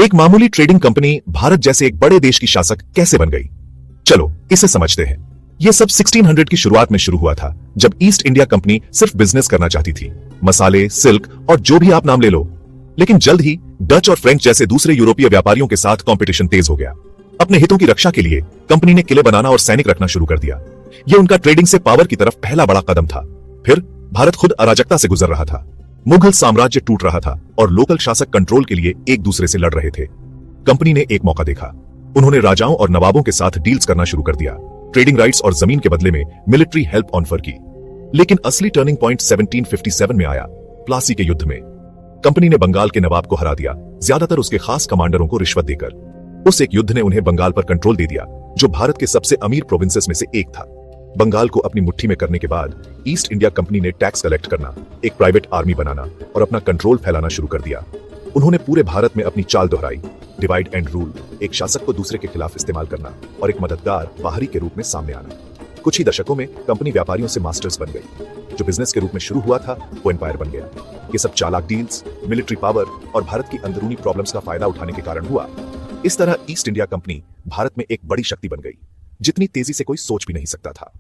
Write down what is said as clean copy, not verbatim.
एक मामूली trading company Bharat जैसे एक बड़े देश की शासक कैसे बन गई? चलो इसे समझते हैं। यह सब 1600 की शुरुआत में शुरू हुआ था, जब ईस्ट इंडिया कंपनी सिर्फ बिजनेस करना चाहती थी। मसाले, सिल्क और जो भी आप नाम ले लो। लेकिन जल्द ही डच और फ्रेंच जैसे दूसरे यूरोपीय व्यापारियों के साथ कंपटीशन तेज हो गया। अपने हितों की रक्षा के लिए कंपनी ने किले बनाना और सैनिक रखना शुरू कर दिया। यह उनका ट्रेडिंग से पावर की तरफ पहला बड़ा कदम था। फिर भारत खुद अराजकता से गुजर रहा था। मुगल साम्राज्य टूट रहा था और लोकल शासक कंट्रोल के लिए एक दूसरे से लड़ रहे थे। कंपनी ने एक मौका देखा। उन्होंने राजाओं और नवाबों के साथ डील्स करना शुरू कर दिया। ट्रेडिंग राइट्स और जमीन के बदले में मिलिट्री हेल्प ऑफर की। लेकिन असली टर्निंग पॉइंट 1757 में आया, प्लासी के युद्ध में। कंपनी ने बंगाल के नवाब को हरा दिया, ज्यादातर उसके खास कमांडरों को रिश्वत देकर। उस एक युद्ध ने उन्हें बंगाल पर कंट्रोल दे दिया, जो भारत के सबसे अमीर प्रोविंसेस में से एक था। बंगाल को अपनी मुट्ठी में करने के बाद ईस्ट इंडिया कंपनी ने टैक्स कलेक्ट करना, एक प्राइवेट आर्मी बनाना और अपना कंट्रोल फैलाना शुरू कर दिया। उन्होंने पूरे भारत में अपनी चाल दोहराई, डिवाइड एंड रूल, एक शासक को दूसरे के खिलाफ इस्तेमाल करना और एक मददगार बाहरी के रूप में सामने आना। कुछ ही दशकों में कंपनी व्यापारियों से मास्टर्स बन गई। जो बिजनेस के रूप में शुरू हुआ था वो एम्पायर बन गया। ये सब चालाक डील्स, मिलिट्री पावर और भारत की अंदरूनी प्रॉब्लम्स का फायदा उठाने के कारण हुआ। इस तरह ईस्ट इंडिया कंपनी भारत में एक बड़ी शक्ति बन गई, जितनी तेजी से कोई सोच भी नहीं सकता था।